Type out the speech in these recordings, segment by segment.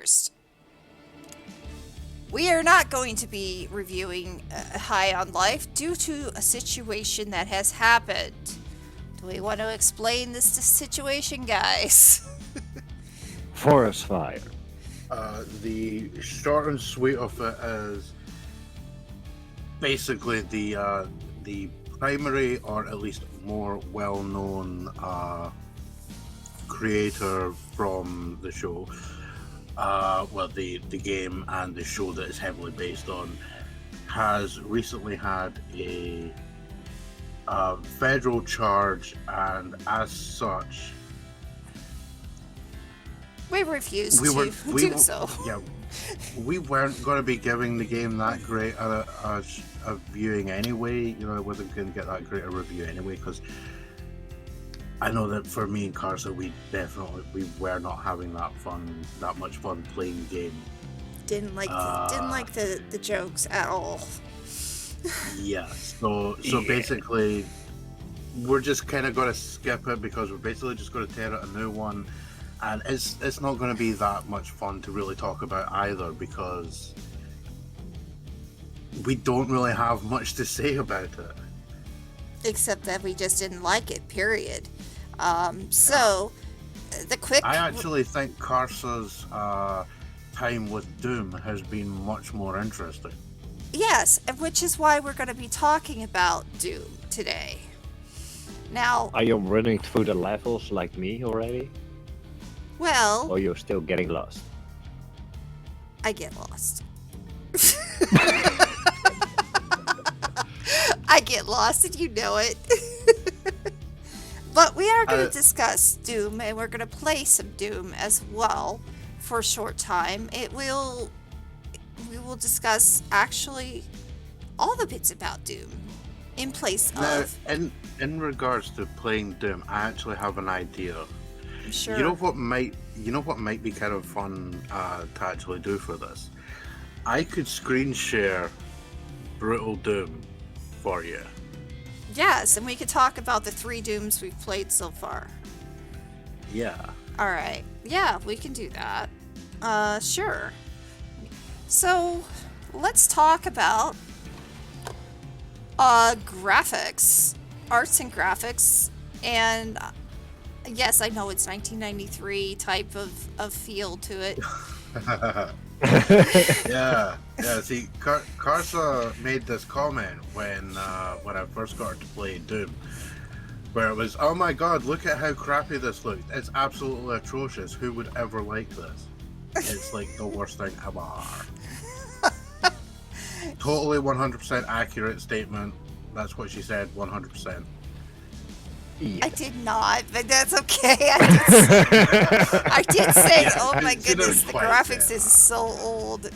first. We are not going to be reviewing High on Life due to a situation that has happened. Do we want to explain this situation, guys? Forest fire. The short and sweet of it is basically the primary, or at least more well-known creator from the show, the game and the show that it's heavily based on, has recently had a federal charge, and as such, We refuse to do so. Yeah, we weren't going to be giving the game that great a viewing anyway. You know, it wasn't going to get that great a review anyway, because I know that for me and Carsa, we were not having that much fun playing the game. Didn't like the jokes at all. Yeah, so basically, we're just kind of going to skip it, because we're basically just going to tear out a new one. And it's not going to be that much fun to really talk about either, because we don't really have much to say about it. Except that we just didn't like it, period. So, the quick... I actually think Carsa's time with Doom has been much more interesting. Yes, which is why we're going to be talking about Doom today. Now... Are you running through the levels like me already? Well... Or you're still getting lost? I get lost. I get lost, and you know it. But we are going to discuss Doom, and we're going to play some Doom as well for a short time. We will discuss actually all the bits about Doom in place of... Now, in regards to playing Doom, I actually have an idea. Sure. You know what might be kind of fun to actually do for this? I could screen share Brutal Doom for you. Yes, and we could talk about the 3 Dooms we've played so far. Yeah. All right. Yeah, we can do that. Sure. So, let's talk about graphics, arts and graphics, and yes, I know it's 1993 type of feel to it. Yeah. See, Carsa made this comment when I first got to play Doom, where it was, "Oh my God, look at how crappy this looked! It's absolutely atrocious. Who would ever like this? It's like the worst thing ever." Totally 100% accurate statement. That's what she said. 100%. Yeah. I did not, but that's okay. I did say, Yeah, oh my she didn't goodness, the quite graphics say is that. so old.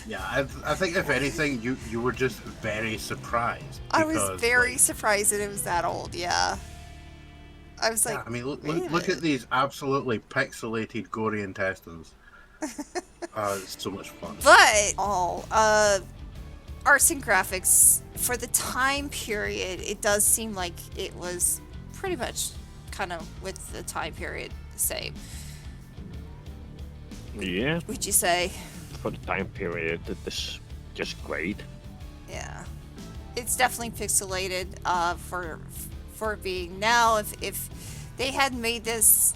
Yeah, I think if anything, you were just very surprised. I was because, very surprised that it was that old, yeah. I was like, I mean, wait a look at minute. these absolutely pixelated gory intestines. It's so much fun. But arts and graphics for the time period, it does seem like it was pretty much kind of with the time period the same. Yeah, Would you say? for the time period, it is just great. Yeah, it's definitely pixelated for it being now. If they had made this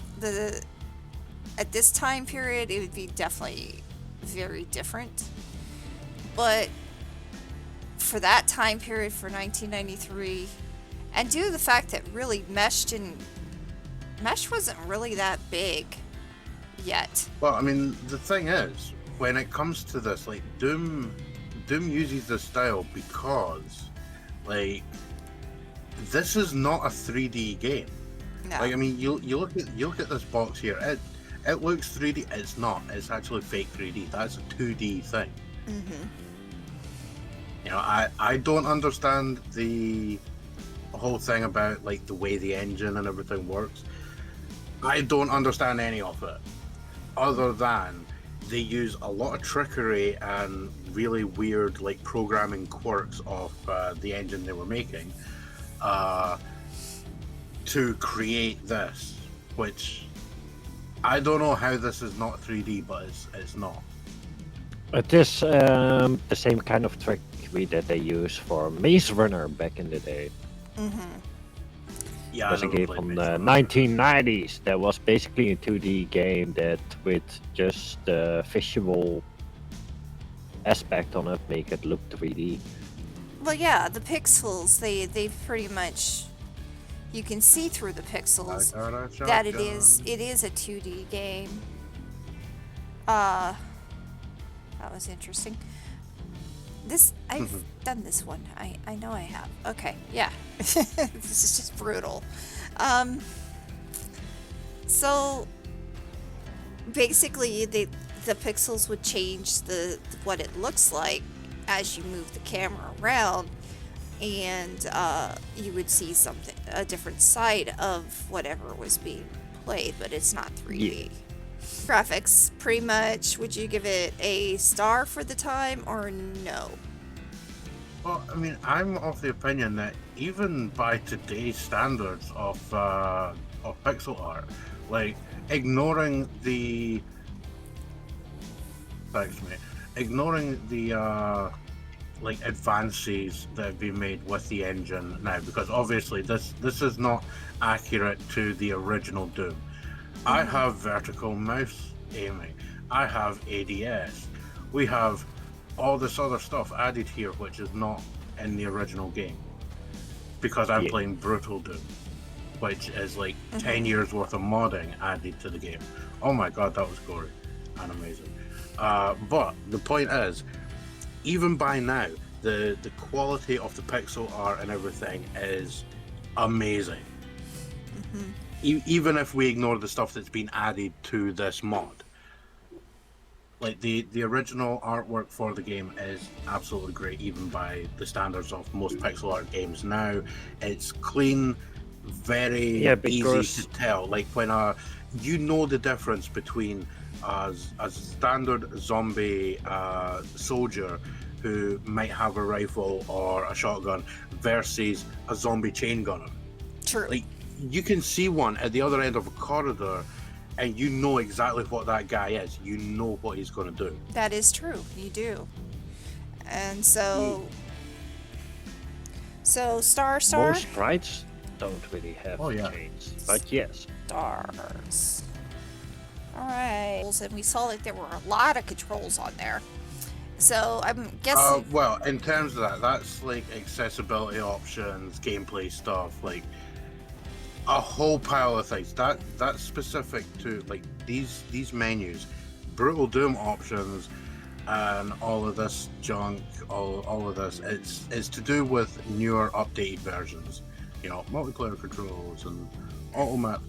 at this time period, it would be definitely very different. But for that time period, for 1993, and due to the fact that really Mesh wasn't really that big yet. Well, I mean, the thing is, when it comes to this, like Doom uses this style because, like, this is not a 3D game. No. Like, I mean, you look at this box here. It looks 3D. It's not. It's actually fake 3D. That's a 2D thing. Mm-hmm. You know, I don't understand the whole thing about like the way the engine and everything works. I don't understand any of it, other than they use a lot of trickery and really weird like programming quirks of the engine they were making to create this, which I don't know how this is not 3D, but it's not. It is the same kind of trick that they use for Maze Runner back in the day. Yeah, It was I a never game played from Maze the Runner. 1990s that was basically a 2D game that with just the visual aspect on it make it look 3D. Well, yeah, the pixels, they pretty much, you can see through the I pixels got a that shotgun. it is a 2D game. Uh, that was interesting. This, I've done this one. I know I have. Okay, yeah. This is just brutal. Um, so basically, the pixels would change what it looks like as you move the camera around, and you would see a different side of whatever was being played, but it's not 3D. Yeah. Graphics, pretty much. Would you give it a star for the time or no? Well, I mean, I'm of the opinion that even by today's standards of pixel art, like ignoring the thanks me, ignoring the like advances that have been made with the engine now, because obviously this is not accurate to the original Doom. I have vertical mouse aiming. I have ADS. We have all this other stuff added here, which is not in the original game, because I'm Yeah. playing Brutal Doom, which is like 10 years worth of modding added to the game. Oh my god, that was gory and amazing. But the point is, even by now, the quality of the pixel art and everything is amazing. Even if we ignore the stuff that's been added to this mod, like the original artwork for the game is absolutely great, even by the standards of most pixel art games now. It's clean, very Yeah, easy because to tell. Like when you know the difference between a standard zombie soldier who might have a rifle or a shotgun versus a zombie chain gunner. True. Like you can see one at the other end of a corridor and you know exactly what that guy is. You know what he's going to do. That is true. You do. And so, star. most sprites don't really have Oh, yeah. chains, but yes. Stars. All right. And we saw that there were a lot of controls on there. So I'm guessing. Well, in terms of that, that's like accessibility options, gameplay stuff, like a whole pile of things. That's specific to like these menus, Brutal Doom options, and all of this junk. All of this. It's to do with newer updated versions. You know, multiplayer controls and automatic.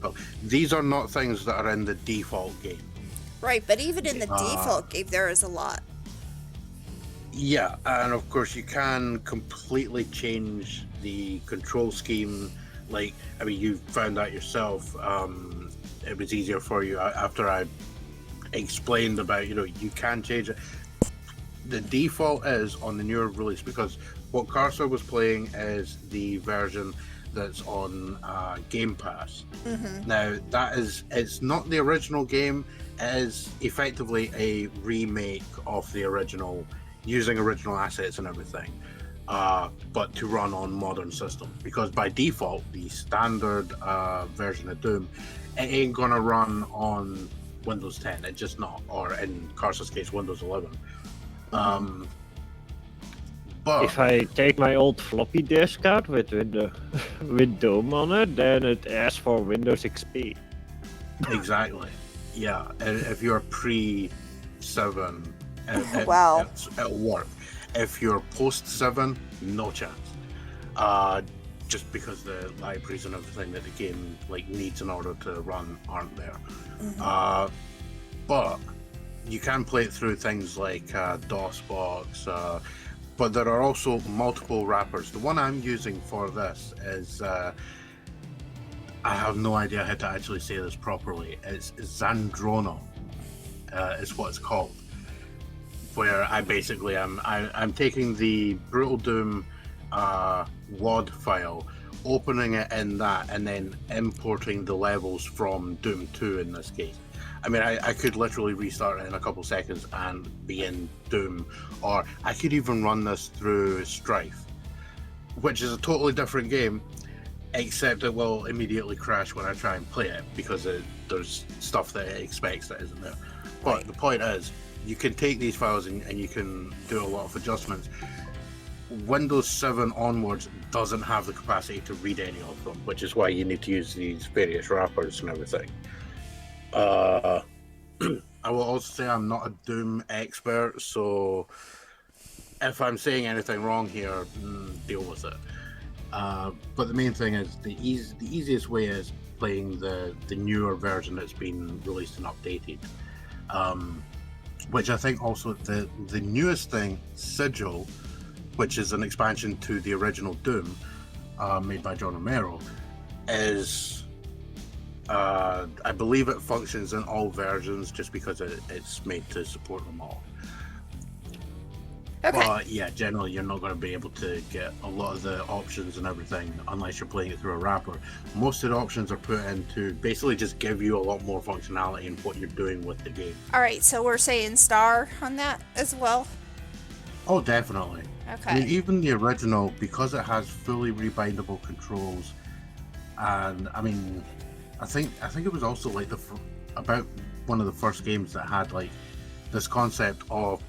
These are not things that are in the default game. Right, but even in the default game, there is a lot. Yeah, and of course you can completely change the control scheme. Like, I mean, you found that yourself. It was easier for you after I explained about, you can change it. The default is on the newer release, because what Carcer was playing is the version that's on Game Pass. Now, it's not the original game, it is effectively a remake of the original, using original assets and everything, but to run on modern systems. Because by default, the standard version of Doom, it ain't gonna run on Windows 10. It's just not, or in Carcer's case, Windows 11. But If I take my old floppy disk out with with Doom on it, then it asks for Windows XP. exactly, yeah. And if you're pre-7, Wow. it'll work. If you're post-7, no chance. Just because the libraries and everything that the game needs in order to run aren't there. But you can play it through things like DOSBox, but there are also multiple wrappers. The one I'm using for this is, I have no idea how to actually say this properly. It's Zandrono, is what it's called. Where I basically I'm taking the Brutal Doom WAD file, opening it in that, and then importing the levels from Doom 2 in this case. I mean, I could literally restart it in a couple seconds and be in Doom, or I could even run this through Strife, which is a totally different game, except it will immediately crash when I try and play it because there's stuff that it expects that isn't there. But Right. the point is, you can take these files and you can do a lot of adjustments. Windows 7 onwards doesn't have the capacity to read any of them, which is why you need to use these various wrappers and everything. I will also say I'm not a Doom expert, so if I'm saying anything wrong here, deal with it. But the main thing is the easiest way is playing the newer version that's been released and updated. Which I think also the newest thing, Sigil, which is an expansion to the original Doom, made by John Romero, is I believe it functions in all versions just because it's made to support them all. Okay. But yeah, generally you're not going to be able to get a lot of the options and everything unless you're playing it through a wrapper. Most of the options are put in to basically just give you a lot more functionality in what you're doing with the game. All right, so we're saying star on that as well. Oh, definitely. Okay. I mean, even the original, because it has fully rebindable controls, and I mean, I think it was also like about one of the first games that had like this concept of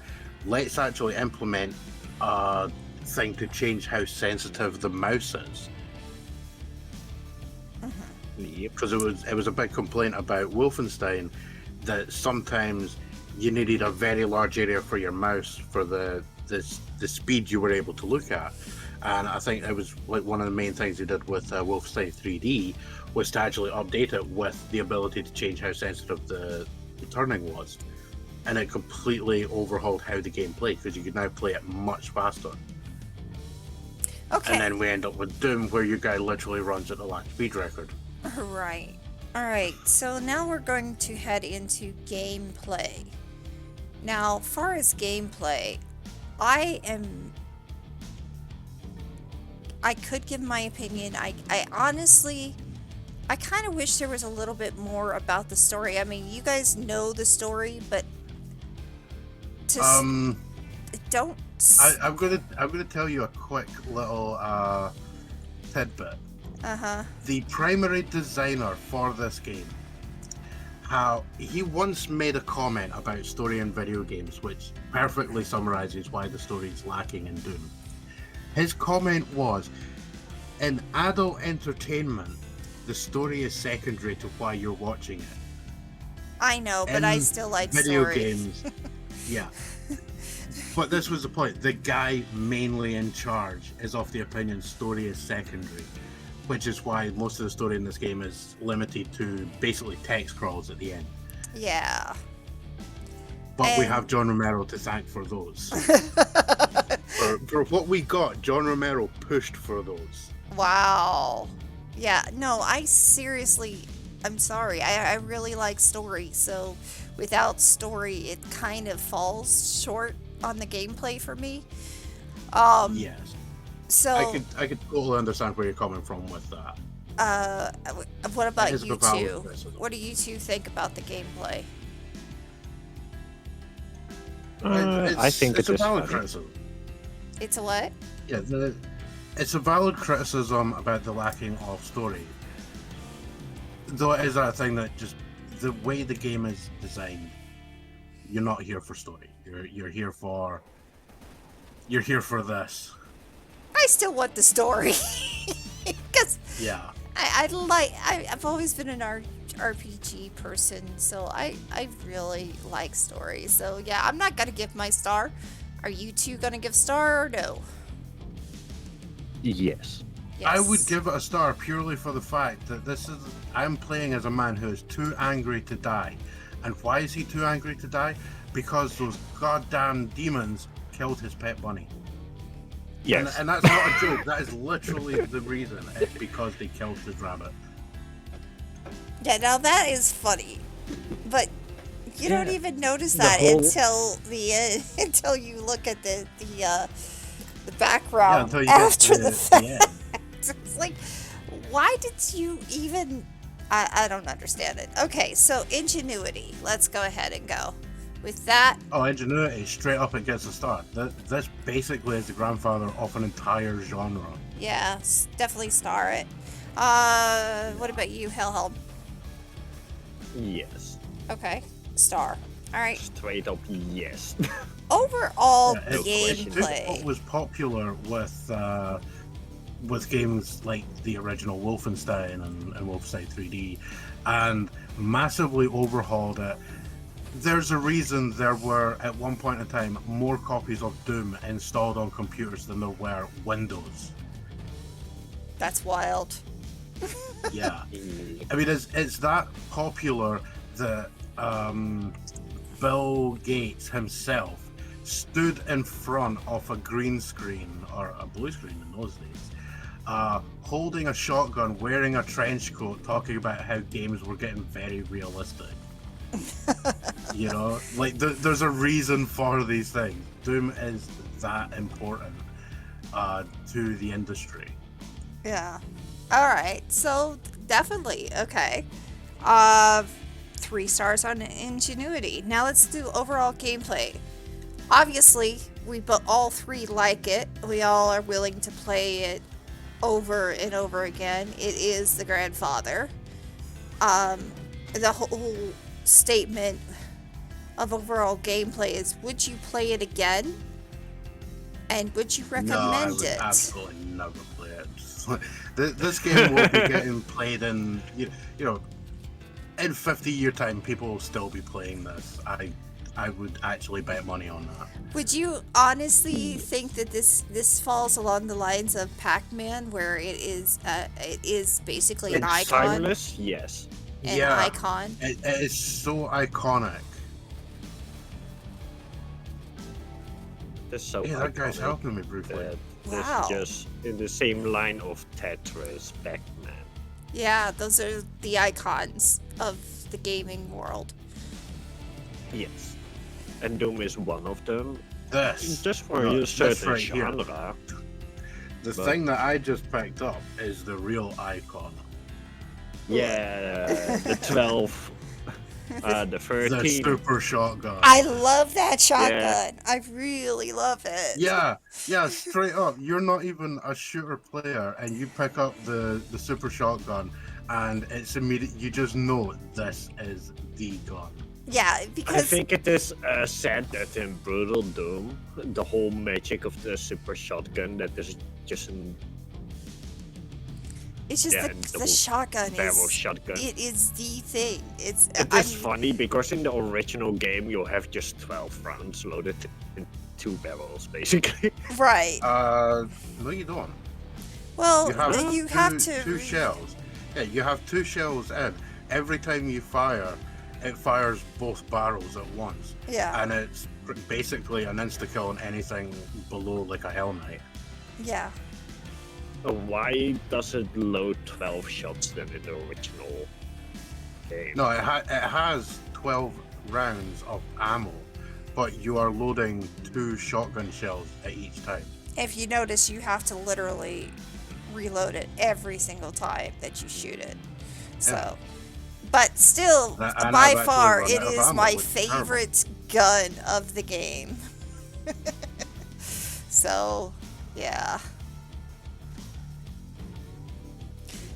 let's actually implement a thing to change how sensitive the mouse is. Because it was a big complaint about Wolfenstein that sometimes you needed a very large area for your mouse for the speed you were able to look at. And I think it was like one of the main things they did with Wolfenstein 3D was to actually update it with the ability to change how sensitive the turning was. And it completely overhauled how the game played because you could now play it much faster. Okay. And then we end up with Doom, where your guy literally runs at the last speed record. Right. All right. So now we're going to head into gameplay. Now, far as gameplay, I could give my opinion. I honestly, I kind of wish there was a little bit more about the story. I mean, you guys know the story, but don't. I'm gonna tell you a quick little tidbit. The primary designer for this game, how he once made a comment about story in video games, which perfectly summarizes why the story is lacking in Doom. His comment was, in adult entertainment, the story is secondary to why you're watching it. I know, but I still like video story. games. Yeah. But this was the point. The guy mainly in charge is of the opinion story is secondary, which is why most of the story in this game is limited to basically text crawls at the end. Yeah. But we have John Romero to thank for those. for what we got, John Romero pushed for those. Wow. Yeah, no, I'm sorry. I really like story, so without story, it kind of falls short on the gameplay for me. Yes. So I could totally understand where you're coming from with that. what about It is you a valid two? criticism. What do you two think about the gameplay? I think it's it a is valid funny. criticism. It's a what? Yeah, it's a valid criticism about the lacking of story. Though it is that thing that just the way the game is designed, you're not here for story. You're here for this. I still want the story. Because Yeah. I've always been an RPG person, so I really like story. So yeah, I'm not gonna give my star. Are you two gonna give star or no? Yes. Yes. I would give it a star purely for the fact that I'm playing as a man who is too angry to die. And why is he too angry to die? Because those goddamn demons killed his pet bunny. Yes. And that's not a joke. That is literally the reason. It's because they killed his rabbit. Yeah, now that is funny, but you don't Yeah. even notice The that whole- until until you look at the background until you get after to the fact. end. It's like, why did you even? I don't understand it. Okay, so Ingenuity. Let's go ahead and go with that. Oh, Ingenuity, straight up it gets a start. This basically is the grandfather of an entire genre. Yeah, definitely star it. What about you, Helhelm? Yes. Okay, star. All right. Straight up yes. Overall Yeah, it took what gameplay. was popular with games like the original Wolfenstein and Wolfenstein 3D, and massively overhauled it. There's a reason there were, at one point in time, more copies of Doom installed on computers than there were Windows. That's wild. Yeah. I mean, it's that popular that Bill Gates himself stood in front of a green screen, or a blue screen in those days, holding a shotgun, wearing a trench coat, talking about how games were getting very realistic. You know, like there's a reason for these things. Doom is that important to the industry. Yeah. All right. So definitely okay. Uh, 3 stars on Ingenuity. Now let's do overall gameplay. Obviously, we all 3 like it. We all are willing to play it over and over again. It is the grandfather. The whole statement of overall gameplay is: would you play it again? And would you recommend No, I would it? absolutely never play it. This game will be getting played in, you know, in 50-year time, people will still be playing this. I would actually bet money on that. Would you honestly think that this falls along the lines of Pac-Man, where it is basically an It's icon? timeless, yes. An Yeah. icon. It is so iconic. That's so Yeah, that guy's iconic helping me briefly. that Wow. This just in the same line of Tetris, Pac-Man. Yeah, those are the icons of the gaming world. Yes. And Doom is one of them. This, Just for no, a this certain right here. genre. The But- thing that I just picked up is the real icon. Yeah, the 12, the The 13. super shotgun. I love that shotgun. I really love it. Yeah, straight up. You're not even a shooter player, and you pick up the super shotgun, and it's immediate. You just know this is the gun. Yeah, I because think it is said that in Brutal Doom, the whole magic of the super shotgun, that is just an it's just yeah, the double shotgun barrel is shotgun. it is the thing. It's It is funny because in the original game you have just 12 rounds loaded in 2 barrels, basically. right. No, you don't. Well, You you have have to two shells. Yeah, you have 2 shells in. Every time you fire, it fires both barrels at once, Yeah, and it's basically an insta kill on anything below like a Hell Knight. yeah. Why does it load 12 shots then in the original game? No, it has 12 rounds of ammo, but you are loading 2 shotgun shells at each time. If you notice, you have to literally reload it every single time that you shoot it. So, but still, And I've by actually far, run it out of is ammo, my which is terrible. favorite gun of the game. So, yeah.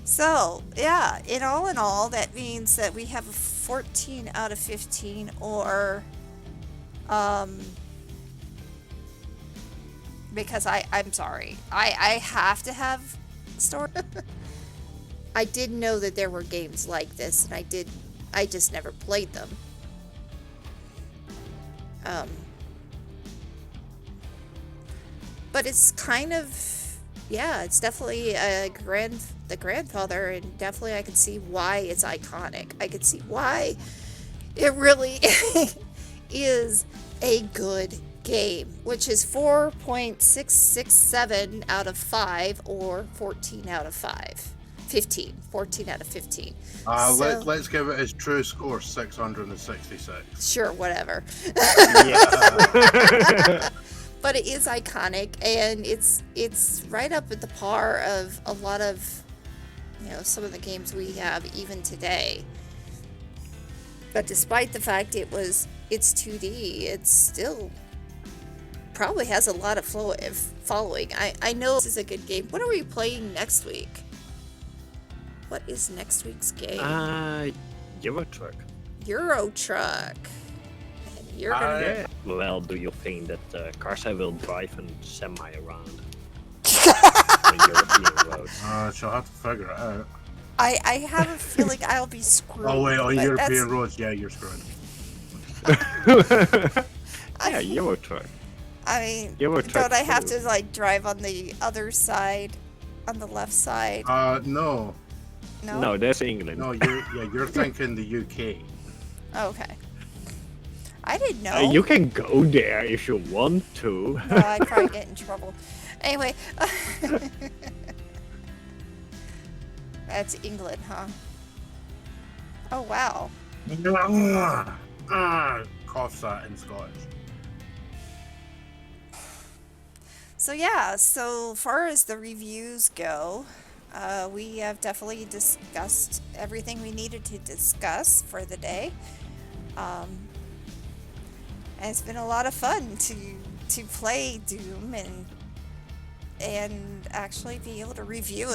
So, yeah, in all, that means that we have a 14 out of 15, or, because I'm sorry, I have to have story. I did know that there were games like this, and I just never played them. But it's kind of, yeah, it's definitely the grandfather, and definitely I can see why it's iconic. I can see why it really is a good game, which is 4.667 out of 5, or 14 out of 5. 15. 14 out of 15. So- Let's give it its true score, 666. Sure, whatever. Yeah. But it is iconic, and it's right up at the par of a lot of some of the games we have even today. But despite the fact it's 2D, it's still probably has a lot of following. I know this is a good game. What are we playing next week? What is next week's game? Euro Truck. Euro Truck. And you're gonna. Yeah. Well, do you think that cars I will drive and semi around on European roads? She'll have to figure it out. I have a feeling I'll be screwed. Oh wait, on but European roads, yeah, you're screwed. Yeah, Euro Truck. I mean, Euro Truck don't I have too. to like drive on the other side, on the left side? No, No. No, that's England. no, you're thinking the UK. Okay. I didn't know. You can go there if you want to. No, I'd probably get in trouble. Anyway. That's England, huh? Oh, wow. Coughs that in Scottish. So yeah, so far as the reviews go, we have definitely discussed everything we needed to discuss for the day. And it's been a lot of fun to play Doom and actually be able to review